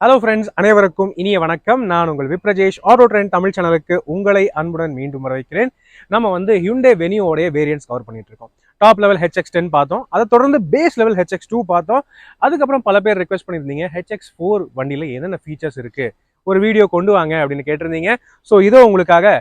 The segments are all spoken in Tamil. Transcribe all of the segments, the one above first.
ஹலோ ஃப்ரெண்ட்ஸ், அனைவருக்கும் இனிய வணக்கம். நான் உங்கள் விப்ரஜேஷ். ஆட்டோ ட்ரெண்ட் தமிழ் சேனலுக்கு உங்களை அன்புடன் மீண்டும் வரவேற்கிறேன். நம்ம வந்து ஹியூண்டே வெனியோடைய வேரியன்ட்ஸ் கவர் பண்ணிட்டு இருக்கோம். டாப் லெவல் HX10 பார்த்தோம், அதை தொடர்ந்து பேஸ் லெவல் HX2 பார்த்தோம். அதுக்கப்புறம் பல பேர் ரெக்வஸ்ட் பண்ணியிருந்தீங்க HX4 வண்டியில் என்னென்ன ஃபீச்சர்ஸ் இருக்கு, ஒரு வீடியோ கொண்டு வாங்க அப்படின்னு கேட்டிருந்தீங்க. ஸோ இதோ உங்களுக்காக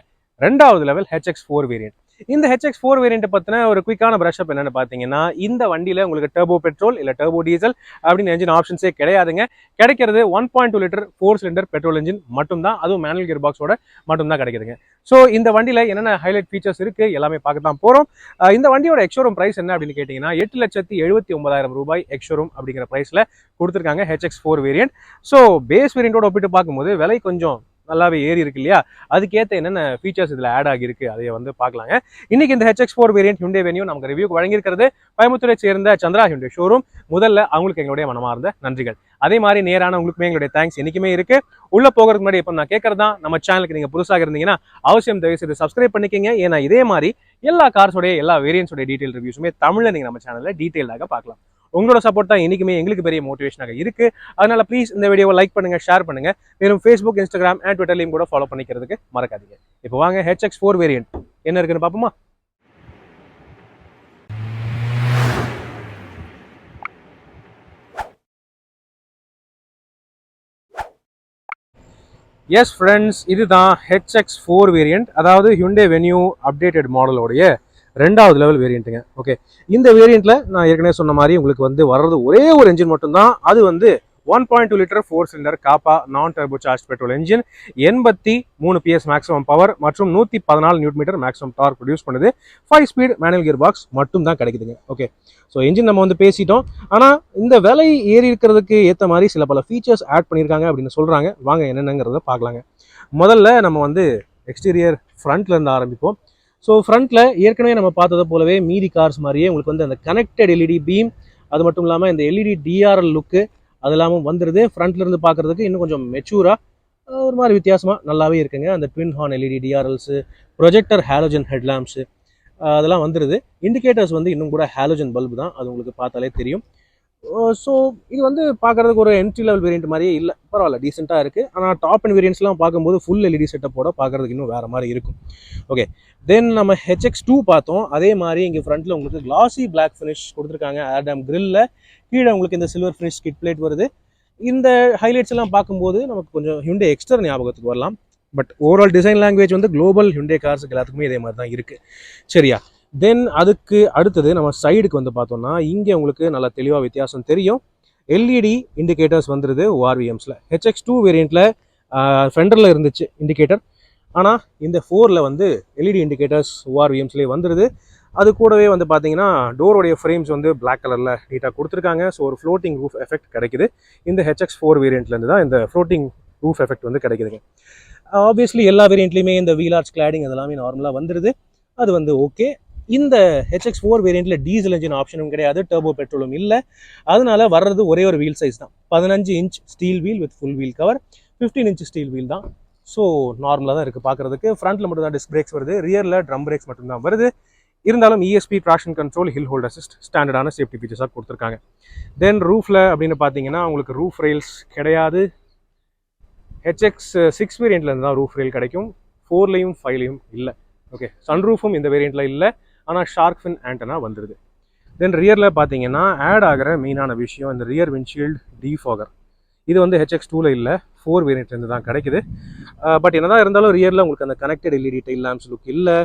ரெண்டாவது லெவல் HX4 வேரியன்ட். இந்த HX4 வேரியன்ட் பத்தின ஒரு குயிக்கான பிரஷ்அப் என்னன்னு பாத்தீங்கன்னா, இந்த வண்டியில உங்களுக்கு டர்போ பெட்ரோல் இல்ல டர்போ டீசல் அப்படின்னு என்ஜின் ஆப்ஷன்ஸே கிடையாதுங்க. கிடைக்கிறது 1.2 லிட்டர் 4 சிலிண்டர் பெட்ரோல் என்ஜின் மட்டும் தான், அதுவும் மேனுவல் கியர் பாக்ஸோட மட்டும் தான் கிடைக்குதுங்க. ஸோ இந்த வண்டியில என்னென்ன ஹைலைட் ஃபீச்சர்ஸ் இருக்கு எல்லாமே பார்க்க தான் போறோம். இந்த வண்டியோட எக்ஸ்ஷோரூம் பிரைஸ் என்ன அப்படின்னு கேட்டீங்கன்னா 8,79,000 ரூபாய் எக்ஸ்ஷோரூம் அப்படிங்கிற பிரைஸ்ல கொடுத்துருக்காங்க HX4 வேரியன்ட். ஸோ பேஸ் வேரியண்டோட ஒப்பிட்டு பார்க்கும்போது விலை கொஞ்சம் நல்லாவே ஏறி இருக்கு இல்லையா, அதுக்கேற்ற என்னென்ன ஃபீச்சர்ஸ் இதில் ஆட் ஆகிருக்கு அதை வந்து பார்க்கலாங்க. இன்னைக்கு இந்த HX4 வேரியன்ட் ஹியூண்டே வெனியூ நமக்கு ரிவ்யூக்கு வழங்கியிருக்கிறது கோயம்புத்தூரை சேர்ந்த சந்திரா ஹியூண்டே ஷோரூம். முதல்ல அவங்களுக்கு எங்களுடைய மனமார்ந்த நன்றிகள். அதே மாதிரி நேரான உங்களுக்குமே எங்களுடைய தேங்க்ஸ் என்னைக்குமே இருக்கு. உள்ள போகிறதுக்கு முன்னாடி இப்போ நான் கேட்கறதா, நம்ம சேனலுக்கு நீங்க புதுசாக இருந்தீங்கன்னா அவசியம் தயவு செய்து சப்ஸ்கிரைப் பண்ணிக்கங்க. ஏன்னா இதே மாதிரி எல்லா கார்ஸோடைய எல்லா வேரியன்ஸோட டீடைல் ரிவ்யூஸுமே தமிழ்ல நீங்க நம்ம சேனல்ல டீடைல்டாக பார்க்கலாம். உங்களோட சப்போர்ட் தான் என்னைக்குமே எங்களுக்கு பெரிய மோட்டிவேஷனாக இருக்கு. அதனால ப்ளீஸ் இந்த வீடியோவை லைக் பண்ணுங்க, ஷேர் பண்ணுங்க. மேலும் ஃபேஸ்புக், இன்ஸ்டாகிராம் அண்ட் ட்விட்டர்லையும் கூட ஃபாலோ பண்ணிக்கிறதுக்கு மறக்காதீங்க. இப்போ வாங்க HX4 வேரியன்ட் என்ன இருக்குன்னு பார்ப்போமா. எஸ் ஃப்ரெண்ட்ஸ், இதுதான் HX4 வேரியன்ட், அதாவது ஹியூண்டே வெனியூ அப்டேட்டட் மாடலோடைய ரெண்டாவது லெவல் வேரியண்ட்டுங்க. ஓகே, இந்த வேரியண்ட்ல நான் ஏற்கனவே சொன்ன மாதிரி உங்களுக்கு வந்து வர்றது ஒரே ஒரு என்ஜின் மட்டும்தான். அது வந்து 1.2 லிட்டர் 4 சிலிண்டர் காப்பா நான் turbo charge petrol engine, 83 PS maximum power மற்றும் 114 newton metre maximum torque produce பண்ணுது. 5 ஸ்பீட் மேனுவல் கியர் பாக்ஸ் மட்டும் தான் கிடைக்குதுங்க. ஓகே, ஸோ என்ஜின் நம்ம வந்து பேசிட்டோம். ஆனால் இந்த விலை ஏறி இருக்கிறதுக்கு ஏற்ற மாதிரி சில பல ஃபீச்சர்ஸ் ஆட் பண்ணியிருக்காங்க அப்படின்னு சொல்றாங்க. வாங்க என்னென்னங்கிறத பார்க்கலாங்க. முதல்ல நம்ம வந்து எக்ஸ்டீரியர் ஃப்ரண்ட்ல இருந்து ஆரம்பிப்போம். ஸோ ஃப்ரண்ட்ல ஏற்கனவே நம்ம பார்த்ததை போலவே மீதி கார்ஸ் மாதிரியே உங்களுக்கு வந்து அந்த கனெக்டட் எல்இடி பீம், அது மட்டும் இல்லாமல் இந்த எல்இடி டிஆர்எல் லுக்கு அது இல்லாமல் வந்துடுது. ஃப்ரண்ட்ல இருந்து பார்க்கறதுக்கு இன்னும் கொஞ்சம் மெச்சூரா ஒரு மாதிரி வித்தியாசமா நல்லாவே இருக்குங்க. அந்த twin horn LED DRLs, projector halogen headlamps அதெல்லாம் வந்துடுது. இண்டிகேட்டர்ஸ் வந்து இன்னும் கூட ஹாலோஜன் பல்பு தான், அது உங்களுக்கு பார்த்தாலே தெரியும். ஸோ இது வந்து பார்க்கறதுக்கு ஒரு என்ட்ரி லெவல் வேரியன்ட் மாதிரியே இல்லை, பரவாயில்ல டீசெண்டாக இருக்குது. ஆனால் டாப் அண்ட் வேரியன்ட்ஸ்லாம் பார்க்கும்போது ஃபுல் எல்இடி செட்டப்போட பார்க்கறதுக்கு இன்னும் வேறு மாதிரி இருக்கும். ஓகே, தென் நம்ம HX2 பார்த்தோம். அதே மாதிரி இங்கே ஃப்ரண்ட்டில் உங்களுக்கு கிளாசி பிளாக் ஃபினிஷ் கொடுத்துருக்காங்க. ஆடம் கிரில்ல கீழே உங்களுக்கு இந்த சில்வர் ஃபினிஷ் கிட் பிளேட் வருது. இந்த ஹைலைட்ஸ் எல்லாம் பார்க்கும்போது நமக்கு கொஞ்சம் ஹியூண்டே எக்ஸ்டர் ஞாபகத்துக்கு வரலாம். பட் ஓவரால் டிசைன் லாங்குவேஜ் வந்து குளோபல் ஹியூண்டே கார்ஸுக்கு எல்லாத்துக்குமே இதே மாதிரி தான் இருக்குது. சரியா, தென் அதுக்கு அடுத்தது நம்ம சைடுக்கு வந்து பார்த்தோம்னா இங்கே உங்களுக்கு நல்லா தெளிவாக வித்தியாசம் தெரியும். எல்இடி இண்டிகேட்டர்ஸ் வந்துடுது ORVMஸில். HX2 வேரியண்ட்டில் ஃபெண்டரில் இருந்துச்சு இண்டிகேட்டர், ஆனால் இந்த 4ல் வந்து எல்இடி இண்டிகேட்டர்ஸ் ORVMஸ்லேயே வந்துடுது. அது கூடவே வந்து பார்த்தீங்கன்னா டோருடைய ஃப்ரேம்ஸ் வந்து பிளாக் கலரில் நீட்டாக கொடுத்துருக்காங்க. ஸோ ஒரு ஃப்ளோட்டிங் ரூஃப் எஃபெக்ட் கிடைக்குது. இந்த HX4 வேரியண்ட்லேருந்து தான் இந்த ஃப்ளோட்டிங் ரூஃப் எஃபெக்ட் வந்து கிடைக்குதுங்க. ஆப்வியஸ்லி எல்லா வேரியண்ட்லையுமே இந்த வீல் ஆர்ச் கிளாடிங் அதெல்லாமே நார்மலாக வந்துடுது. அது வந்து ஓகே. இந்த HX4 வேரியண்ட்ல டீசல் என்ஜின் ஆப்ஷனும் கிடையாது, டர்போ பெட்ரோலும் இல்லை. அதனால வர்றது ஒரே ஒரு வீல் சைஸ் தான், 15 inch steel wheel with full wheel cover, 15 inch steel wheel தான். ஸோ நார்மலாக தான் இருக்குது பார்க்குறதுக்கு. ஃப்ரண்ட்டில் மட்டும் தான் டிஸ்க் பிரேக்ஸ் வருது, ரியரில் ட்ரம் பிரேக்ஸ் மட்டும் தான் வருது. இருந்தாலும் ESP traction control, hill hold assist ஸ்டாண்டர்டான சேஃப்டி ஃபீச்சர்ஸாக கொடுத்துருக்காங்க. தென் ரூஃபில் அப்படின்னு பார்த்தீங்கன்னா உங்களுக்கு ரூஃப் ரெயில்ஸ் கிடையாது. HX6 வேரியண்ட்லேருந்து தான் ரூஃப் ரெயில் கிடைக்கும், 4லையும் 5லையும் இல்லை. ஓகே, சன்ரூஃபும் இந்த வேரியண்ட்டில் இல்லை, ஆனால் ஷார்க் ஃபின் ஆண்டனா வந்துடுது. தென் ரியரில் பார்த்தீங்கன்னா ஆட் ஆகிற மெயினான விஷயம் இந்த ரியர் விண்ட்ஷீல்டு டீஃபாகர். இது வந்து HX2ல இல்லை, 4 வேரியண்ட்லேருந்து தான் கிடைக்குது. பட் என்னதான் இருந்தாலும் ரியரில் உங்களுக்கு அந்த connected LED tail lamps look இல்லை.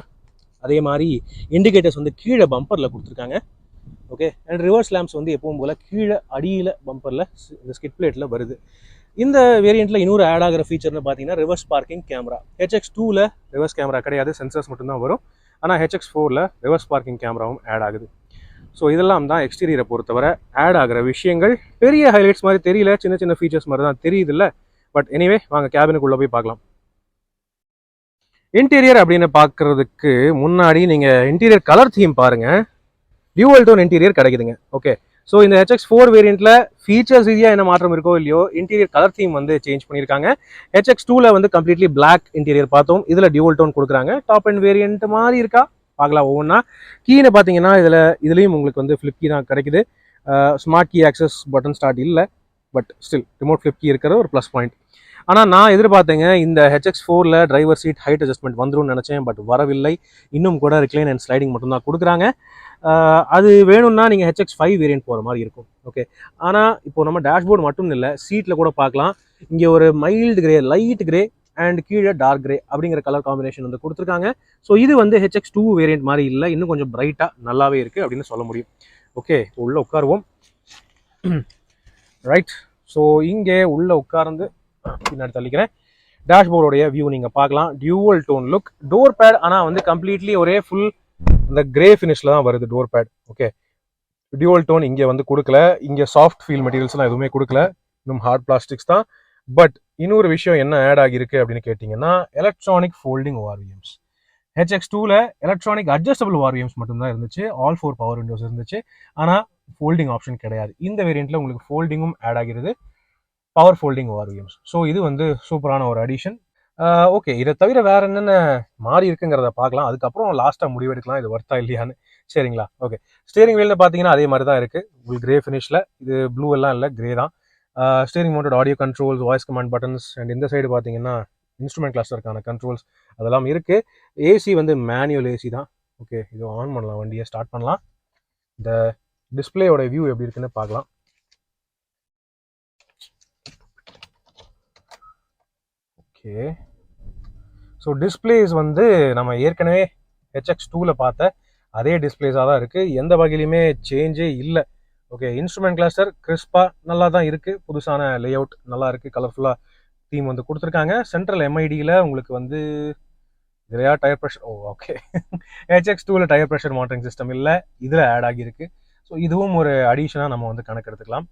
அதே மாதிரி இண்டிகேட்டர்ஸ் வந்து கீழே பம்பரில் கொடுத்துருக்காங்க. ஓகே, அண்ட் ரிவர்ஸ் லேம்ப்ஸ் வந்து எப்பவும் போல் கீழே அடியில் பம்பரில் இந்த ஸ்கிட் பிளேட்டில் வருது. இந்த வேரியண்ட்டில் இன்னொரு ஆட் ஆகிற ஃபீச்சர்னு பார்த்தீங்கன்னா ரிவர்ஸ் பார்க்கிங் கேமரா. HX2ல ரிவர்ஸ் கேமரா கிடையாது, சென்சர்ஸ் மட்டும்தான் வரும். ஆனால் HX4ல ரிவர்ஸ் பார்க்கிங் கேமராவும் ஆட் ஆகுது. ஸோ இதெல்லாம் தான் எக்ஸ்டீரியரை பொறுத்தவரை ஆட் ஆகிற விஷயங்கள். பெரிய ஹைலைட்ஸ் மாதிரி தெரியல, சின்ன சின்ன ஃபீச்சர்ஸ் மாதிரி தான் தெரியுது இல்லை. பட் எனிவே வாங்க கேபினுக்குள்ளே போய் பார்க்கலாம். இன்டீரியர் அப்படின்னு பார்க்கறதுக்கு முன்னாடி நீங்கள் இன்டீரியர் கலர் தீம் பாருங்கள். டியூவல் டோன் இன்டீரியர் கிடைக்குதுங்க. ஓகே, ஸோ இந்த HX4 வேரியண்ட்ல ஃபீச்சர்ஸ் ரீதியாக என்ன மாற்றம் இருக்கோ இல்லையோ, இன்டீரியர் கலர் தீம் வந்து சேஞ்ச் பண்ணியிருக்காங்க. HX2ல வந்து கம்ப்ளீட்லி பிளாக் இன்டீரியர் பார்த்தோம், இதில் டியூவல் டோன் கொடுக்குறாங்க. டாப் அண்ட் வேரியண்ட் மாதிரி இருக்கா பார்க்கலாம் ஒவ்வொன்றா. கீழே பார்த்தீங்கன்னா இதுலேயும் உங்களுக்கு வந்து ஃப்ளிப் கீ தான் கிடைக்குது. Smart key access button start இல்லை. But still remote flip key இருக்கிற ஒரு ப்ளஸ் பாயிண்ட். ஆனால் நான் எதிர்பார்த்தேங்க இந்த HX4ல டிரைவர் சீட் ஹைட் அட்ஜஸ்ட்மெண்ட் வந்துரும்னு நினச்சேன், பட் வரவில்லை. இன்னும் கூட ரிக்ளைன் அண்ட் ஸ்லைடிங் மட்டும்தான் கொடுக்குறாங்க. அது வேணும்னா நீங்கள் HX5 வேரியன்ட் போகிற மாதிரி இருக்கும். ஓகே, ஆனால் இப்போ நம்ம டேஷ்போர்டு மட்டும் இல்லை, சீட்டில் கூட பார்க்கலாம். இங்கே ஒரு mild grey, light grey and கீழே டார்க் கிரே அப்படிங்கிற கலர் காம்பினேஷன் வந்து கொடுத்துருக்காங்க. ஸோ இது வந்து HX2 வேரியன்ட் மாதிரி இல்லை, இன்னும் கொஞ்சம் பிரைட்டாக நல்லாவே இருக்குது அப்படின்னு சொல்ல முடியும். ஓகே, உள்ளே உட்காருவோம். ரைட், ஸோ இங்கே உள்ளே உட்கார்ந்து பின்னாடி தள்ளிக்கிறேன். டேஷ்போர்டோடைய வியூ நீங்கள் பார்க்கலாம். Dual tone look door pad, ஆனால் வந்து கம்ப்ளீட்லி ஒரே ஃபுல் இந்த கிரே ஃபினிஷில் தான் வருது door pad. Okay, dual tone இங்கே வந்து கொடுக்கல, இங்கே சாஃப்ட் ஃபீல் மெட்டீரியல்ஸ்லாம் எதுவுமே கொடுக்கல, இன்னும் ஹார்ட் பிளாஸ்டிக்ஸ் தான். பட் இன்னொரு விஷயம் என்ன ஆட் ஆகியிருக்கு அப்படின்னு கேட்டிங்கன்னா, எலக்ட்ரானிக் ஃபோல்டிங் ORVMs. HX2ல எலக்ட்ரானிக் அட்ஜஸ்டபிள் ORVMs மட்டும்தான் இருந்துச்சு, ஆல் 4 பவர் விண்டோஸ் இருந்துச்சு, ஆனால் ஃபோல்டிங் ஆப்ஷன் கிடையாது. இந்த வேரியண்ட்டில் உங்களுக்கு ஃபோல்டிங்கும் ஆட் ஆகிறது, பவர் ஃபோல்டிங் ORVMs. ஸோ இது வந்து சூப்பரான ஒரு அடிஷன். ஓகே, இதை தவிர வேற என்னென்ன மாறி இருக்குங்கிறத பார்க்கலாம், அதுக்கப்புறம் லாஸ்ட்டாக முடிவெடுக்கலாம் இது ஒர்த்தா இல்லையான்னு. சரிங்களா? ஓகே, ஸ்டியரிங் வீல்னு பார்த்தீங்கன்னா அதே மாதிரி தான் இருக்குது, உங்களுக்கு கிரே ஃபினிஷில். இது ப்ளூ எல்லாம் இல்லை, கிரே தான். Steering mounted audio controls, voice command buttons, and இந்த சைடு பார்த்தீங்கன்னா இன்ஸ்ட்ருமெண்ட் கிளஸ்டருக்கான கண்ட்ரோல்ஸ் அதெல்லாம் இருக்குது. ஏசி வந்து மேனுவல் ஏசி தான். ஓகே, இது ஆன் பண்ணலாம், வண்டியை ஸ்டார்ட் பண்ணலாம். இந்த டிஸ்பிளேயோட வியூ எப்படி இருக்குன்னு பார்க்கலாம். ஓகே, ஸோ டிஸ்பிளேஸ் வந்து நம்ம ஏற்கனவே HX2ல பார்த்த அதே டிஸ்பிளேஸாக தான் இருக்குது, எந்த வகையிலுமே சேஞ்சே இல்லை. ஓகே, இன்ஸ்ட்ருமெண்ட் கிளஸ்டர் கிறிஸ்பாக நல்லா தான் இருக்குது, புதுசான லே அவுட் நல்லா இருக்குது, கலர்ஃபுல்லாக தீம் வந்து கொடுத்துருக்காங்க. சென்ட்ரல் MIDயில் உங்களுக்கு வந்து இதுலையா டயர் ப்ரெஷர், ஓகே HX2ல டயர் ப்ரெஷர் மானிட்டரிங் சிஸ்டம் இல்லை, இதில் ஆட் ஆகியிருக்கு. ஸோ இதுவும் ஒரு அடிஷனாக நம்ம வந்து கணக்கு எடுத்துக்கலாம்.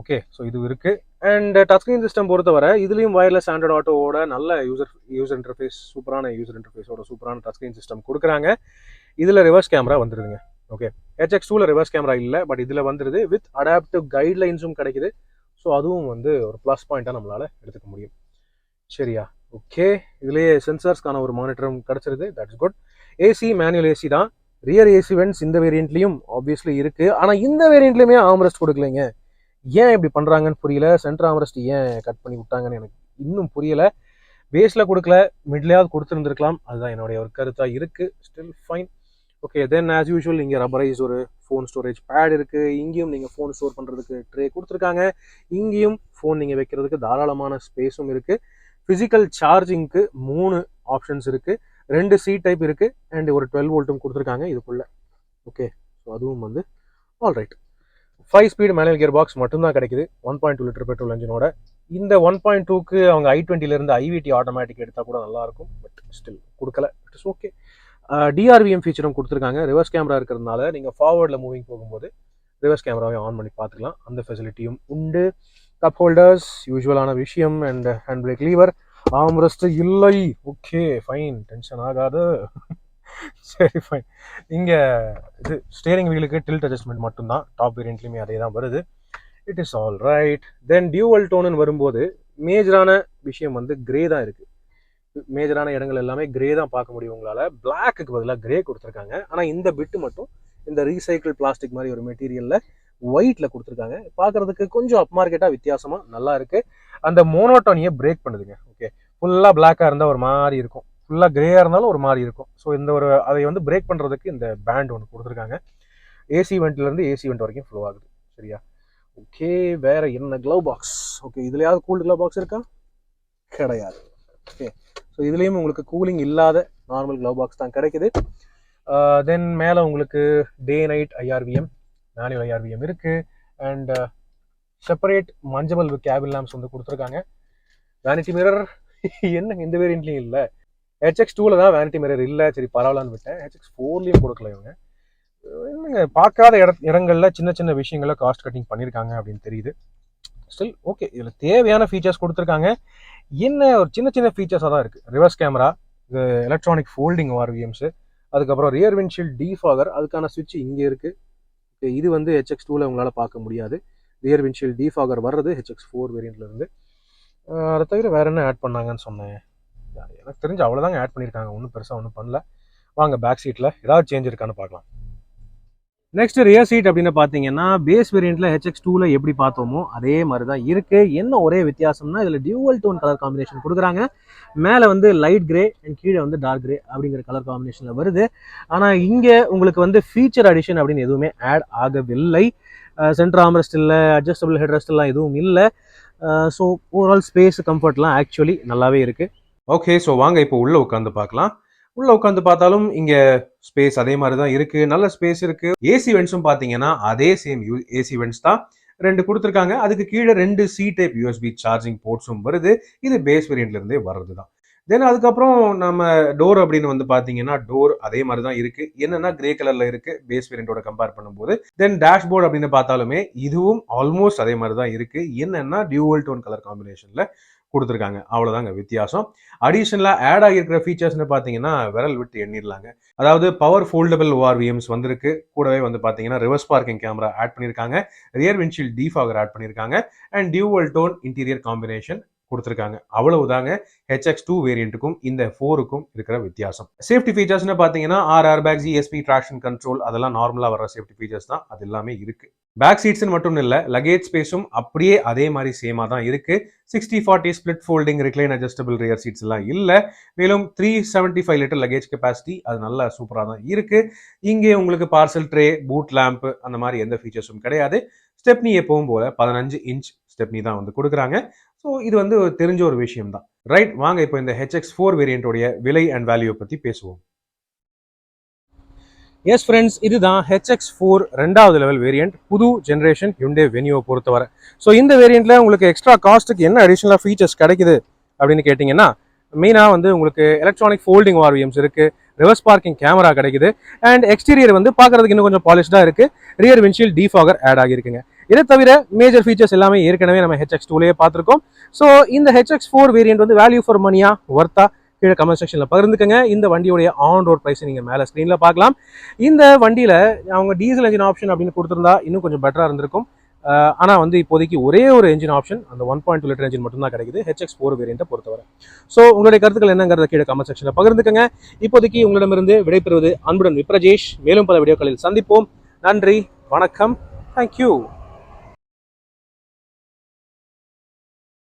ஓகே, ஸோ இது இருக்குது. அண்ட் டச் ஸ்க்ரீன் சிஸ்டம் பொறுத்தவரை இதுலேயும் வயர்லெஸ் ஆண்ட்ராய்டு ஆட்டோவோட நல்ல யூசர் இன்டர்ஃபேஸ், சூப்பரான யூசர் இன்டர்ஃபேஸோட சூப்பரான டச் ஸ்க்ரீன் சிஸ்டம் கொடுக்குறாங்க. இதில் ரிவர்ஸ் கேமரா வந்துருதுங்க. ஓகே, HX2ல ரிவர்ஸ் கேமரா இல்லை, பட் இதில் வந்துடுது, வித் அடாப்டிவ் கைட்லைன்ஸும் கிடைக்குது. ஸோ அதுவும் வந்து ஒரு ப்ளஸ் பாயிண்ட்டாக நம்மளால் எடுத்துக்க முடியும். சரியா? ஓகே, இதுலேயே சென்சார்ஸ்க்கான ஒரு மானிட்டரும் கிடச்சிருது, that's good. AC manual AC தான். ரியர் ஏசி வென்ட்ஸ் இந்த வேரியண்ட்லேயும் ஆப்வியஸ்லி இருக்குது, ஆனால் இந்த வேரியண்ட்லேயுமே ஆம்ரெஸ்ட் கொடுக்கலைங்க. ஏன் இப்படி பண்ணுறாங்கன்னு புரியல. சென்டர் ஆம்ரெஸ்ட் ஏன் கட் பண்ணி விட்டாங்கன்னு எனக்கு இன்னும் புரியலை. பேஸில் கொடுக்கல, மிட்லேயாவது கொடுத்துருந்துருக்கலாம், அதுதான் என்னுடைய ஒரு கருத்தாக இருக்குது. Still fine. ஓகே, தென் ஆஸ் யூஷுவல் இங்கே ரப்பரைஸ் ஒரு ஃபோன் ஸ்டோரேஜ் பேட் இருக்குது. இங்கேயும் நீங்கள் ஃபோன் ஸ்டோர் பண்ணுறதுக்கு ட்ரே கொடுத்துருக்காங்க. இங்கேயும் ஃபோன் நீங்கள் வைக்கிறதுக்கு தாராளமான ஸ்பேஸும் இருக்குது. ஃபிசிக்கல் சார்ஜிங்க்கு 3 ஆப்ஷன்ஸ் இருக்குது, 2 C டைப் இருக்குது, அண்ட் ஒரு 12 வோல்ட்டும் கொடுத்துருக்காங்க இதுக்குள்ளே. ஓகே, ஸோ அதுவும் வந்து alright. 5 speed manual gear box மட்டும்தான் கிடைக்குது 1.2 லிட்டர் பெட்ரோல் இன்ஜினோட. இந்த 1.2க்கு அவங்க i20லேருந்து IVT ஆட்டோமேட்டிக் எடுத்தால் கூட நல்லாயிருக்கும், பட் ஸ்டில் கொடுக்கல. It is okay. DRVM ஃபீச்சரும் கொடுத்துருக்காங்க. ரிவர்ஸ் கேமரா இருக்கிறதுனால நீங்கள் ஃபார்வர்டில் மூவிங் போகும்போது ரிவர்ஸ் கேமராவை ஆன் பண்ணி பார்த்துக்கலாம், அந்த ஃபெசிலிட்டியும் உண்டு. கப் ஹோல்டர்ஸ் யூஸ்வலான விஷயம், and hand brake lever. Armrest இல்லை. ஓகே ஃபைன், டென்ஷன் ஆகாது. சரி ஃபைன். இங்கே இது ஸ்டியரிங் வீலுக்கு டில்ட் அட்ஜஸ்ட்மெண்ட் மட்டும்தான், டாப் வேரியண்ட்லையுமே அதே தான் வருது. It is all right. Then dual டோனுன்னு வரும்போது மேஜரான விஷயம் வந்து கிரே தான் இருக்குது. மேஜரான இடங்கள் எல்லாமே கிரே தான் பார்க்க முடியும் உங்களால். பிளாக்குக்கு பதிலாக கிரே கொடுத்துருக்காங்க, ஆனால் இந்த பிட்டு மட்டும் இந்த ரீசைக்கிள் பிளாஸ்டிக் மாதிரி ஒரு மெட்டீரியலில் ஒயிட்டில் கொடுத்துருக்காங்க. பார்க்குறதுக்கு கொஞ்சம் அப் மார்க்கெட்டாக வித்தியாசமாக நல்லா இருக்குது. அந்த மோனோட்டோனியை பிரேக் பண்ணுதுங்க. ஓகே, ஃபுல்லாக பிளாக்காக இருந்தால் ஒரு மாதிரி இருக்கும், ஃபுல்லாக கிரேயாக இருந்தாலும் ஒரு மாதிரி இருக்கும். ஸோ இந்த ஒரு அதை வந்து பிரேக் பண்ணுறதுக்கு இந்த பேண்ட் ஒன்று கொடுத்துருக்காங்க. ஏசி வெண்ட்லேருந்து ஏசி வெண்ட் வரைக்கும் ஃப்ளோ ஆகுது. சரியா? ஓகே, வேறு என்ன? Glove box. ஓகே, இதுலையாவது கூல்டு க்ளவ் பாக்ஸ் இருக்கா? கிடையாது. ஓகே, ஸோ இதுலேயும் உங்களுக்கு கூலிங் இல்லாத நார்மல் க்ளவ் பாக்ஸ் தான் கிடைக்குது. தென் மேலே உங்களுக்கு day night IRVM, manual IRVM இருக்குது. அண்ட் செப்பரேட் மஞ்சள் கேபின் லேம்ப்ஸ் வந்து கொடுத்துருக்காங்க. வேனிட்டி மிரர் என்னங்க இந்த வேரியண்ட்லையும் இல்லை. HX2ல தான் வேனிட்டி மிரர் இல்லை, சரி பரவாயில்லன்னு விட்டேன். HX4லையும் கொடுக்கல இவங்க. என்னங்க பார்க்காத இடங்கள்ல சின்ன சின்ன விஷயங்கள காஸ்ட் கட்டிங் பண்ணியிருக்காங்க அப்படின்னு தெரியுது. ஸ்டில் ஓகே, இதில் தேவையான ஃபீச்சர்ஸ் கொடுத்துருக்காங்க. என்ன ஒரு சின்ன சின்ன ஃபீச்சர்ஸாக தான் இருக்குது. ரிவர்ஸ் கேமரா, இது எலக்ட்ரானிக் ஃபோல்டிங் ORVMs, அதுக்கப்புறம் ரியர் விண்ட்ஷீல்ட் டீஃபாகர், அதுக்கான சுவிட்ச் இங்கே இருக்குது. ஓகே, இது வந்து HX2ல உங்களால் பார்க்க முடியாது. ரியர் விண்ட்ஷீல்ட் டீஃபாகர் வர்றது HX4 வேரியண்ட்லேருந்து. அதை தவிர வேறு என்ன ஆட் பண்ணாங்கன்னு சொன்னேன், எனக்கு தெரிஞ்சு அவ்வளோதாங்க ஆட் பண்ணியிருக்காங்க, ஒன்றும் பெருசாக ஒன்றும் பண்ணல. வாங்க பேக் சீட்டில் ஏதாவது சேஞ்ச் இருக்கான்னு பார்க்கலாம். நெக்ஸ்ட் ரியர் சீட் அப்படின்னு பார்த்தீங்கன்னா பேஸ் வேரியண்ட்ல HX2ல எப்படி பார்த்தோமோ அதே மாதிரி தான் இருக்கு. என்ன ஒரே வித்தியாசம்னா இதில் டியூவல் டோன் கலர் காம்பினேஷன் கொடுக்குறாங்க. மேலே வந்து லைட் கிரே அண்ட் கீழே வந்து டார்க் கிரே அப்படிங்கிற கலர் காம்பினேஷனில் வருது. ஆனால் இங்கே உங்களுக்கு வந்து ஃபீச்சர் அடிஷன் அப்படின்னு எதுவுமே ஆட் ஆகவில்லை. சென்டர் ஆர்ம்ரெஸ்ட் இல்லை, அட்ஜஸ்டபிள் ஹெட்ரெஸ்ட்லாம் எதுவும் இல்லை. ஸோ ஓவரால் ஸ்பேஸ் கம்ஃபர்ட்லாம் ஆக்சுவலி நல்லாவே இருக்குது. ஓகே, ஸோ வாங்க இப்போ உள்ளே உட்காந்து பார்க்கலாம். உள்ள உட்காந்து பார்த்தாலும் இங்க ஸ்பேஸ் அதே மாதிரி தான் இருக்கு, நல்ல ஸ்பேஸ் இருக்கு. ஏசி வென்ட்ஸும் பாத்தீங்கன்னா அதே சேம் ஏசி வென்ட்ஸ் தான் ரெண்டு கொடுத்துருக்காங்க. அதுக்கு கீழே 2 சி டைப் யூஎஸ்பி சார்ஜிங் போர்ட்ஸும் வருது. இது பேஸ் வேரியண்ட்ல இருந்தே வர்றது தான். தென் அதுக்கப்புறம் நம்ம டோர் அப்படின்னு வந்து பாத்தீங்கன்னா டோர் அதே மாதிரி தான் இருக்கு. என்னன்னா கிரே கலர்ல இருக்கு பேஸ் வேரியண்டோட கம்பேர் பண்ணும்போது. தென் டேஷ்போர்ட் அப்படின்னு பார்த்தாலுமே இதுவும் ஆல்மோஸ்ட் அதே மாதிரி தான் இருக்கு. என்னன்னா டியூவல் டோன் கலர் காம்பினேஷன்ல கொடுத்துருக்காங்க, அவ்வளோதாங்க வித்தியாசம். அடிஷனலாக ஆட் ஆகியிருக்கிற ஃபீச்சர்ஸ்னு பார்த்தீங்கன்னா விரல் விட்டு எண்ணிடலாங்க. அதாவது பவர் ஃபோல்டபிள் ORVMs வந்திருக்கு. கூடவே வந்து பார்த்தீங்கன்னா ரிவர்ஸ் பார்க்கிங் கேமரா ஆட் பண்ணியிருக்காங்க, ரியர் விண்ட்ஷீல்ட் டீஃபாகர் ஆட் பண்ணியிருக்காங்க and dual tone interior combination கொடுத்துருக்காங்க. அவ்வளவுதாங்க HX2 வேரியண்ட்டுக்கும் இந்த 4க்கும் இருக்கிற வித்தியாசம். சேஃப்டி ஃபீச்சர்ஸ்னு பார்த்தீங்கன்னா 6 ஏர்பேக்ஸ், ESP, ட்ராக்ஷன் கண்ட்ரோல் அதெல்லாம் நார்மலாக வர சேஃப்டி ஃபீச்சர்ஸ் தான், அது எல்லாமே இருக்கு. பேக் சீட்ஸ்னு மட்டும் இல்லை, லகேஜ் ஸ்பேஸும் அப்படியே அதே மாதிரி சேமாக தான் இருக்கு. 60-40 split folding recline adjustable rear seeds எல்லாம் இல்லை. மேலும் 375 லிட்டர் லகேஜ் கெப்பாசிட்டி, அது நல்லா சூப்பராக தான் இருக்கு. இங்கே உங்களுக்கு பார்சல் ட்ரே, பூட் லேம்ப் அந்த மாதிரி எந்த ஃபீச்சர்ஸும் கிடையாது. ஸ்டெப்னி எப்பவும் போல 15 இன்ச் ஸ்டெப்னி தான் வந்து கொடுக்குறாங்க. ஸோ இது வந்து தெரிஞ்ச ஒரு விஷயம் தான், ரைட்? வாங்க இப்போ இந்த HX4 வேரியண்டோடைய விலை அண்ட் வேல்யூ பற்றி பேசுவோம். எஸ் ஃப்ரெண்ட்ஸ், இதுதான் HX4 ரெண்டாவது லெவல் வேரியண்ட், புது ஜென்ரேஷன் ஹியூண்டே வெனியோவை பொறுத்தவரை. ஸோ இந்த வேரியண்ட்ல உங்களுக்கு எக்ஸ்ட்ரா காஸ்ட்டுக்கு என்ன அடிஷனலாக ஃபீச்சர்ஸ் கிடைக்குது அப்படின்னு கேட்டிங்கன்னா, மெயினாக வந்து உங்களுக்கு எலக்ட்ரானிக் ஃபோல்டிங் ORVMs இருக்கு, ரிவர்ஸ் பார்க்கிங் கேமரா கிடைக்குது அண்ட் எக்ஸ்டீரியர் வந்து பார்க்கறதுக்கு இன்னும் கொஞ்சம் பாலிஷ்டாக இருக்கு. ரியர் விண்ட்ஷீல்ட் டீஃபாகர் ஆட் ஆகியிருக்குங்க. இதை தவிர மேஜர் ஃபீச்சர்ஸ் எல்லாமே ஏற்கனவே நம்ம HX2லேயே பார்த்துருக்கோம். ஸோ இந்த HX4 வேரியண்ட் வந்து வேல்யூ ஃபார் மணியா ஒர்த்தா? கீழே கமெண்ட் செக்ஷனில் பகிர்ந்துக்கங்க. இந்த வண்டியோடைய ஆன் ரோட் ப்ரைஸை நீங்கள் மேலே ஸ்க்ரீனில் பார்க்கலாம். இந்த வண்டியில் அவங்க டீசல் என்ஜின் ஆப்ஷன் அப்படின்னு கொடுத்துருந்தா இன்னும் கொஞ்சம் பெட்டராக இருந்திருக்கும். ஆனால் வந்து இப்போதைக்கு ஒரே ஒரு என்ஜின் ஆப்ஷன், அந்த 1.2 லிட்டர் என்ஜின் மட்டும் தான் கிடைக்குது HX4 வேரியண்ட்டை பொறுத்தவரை. ஸோ உங்களுடைய கருத்துக்கள் என்னங்கிறத கீழே கமெண்ட் செக்ஷனில் பகிர்ந்துக்கங்க. இப்போதைக்கு உங்களிடமிருந்து விடைபெறுவது அன்புடன் விப்ரஜேஷ். மேலும் பல வீடியோக்களில் சந்திப்போம். நன்றி, வணக்கம், தேங்க்யூ.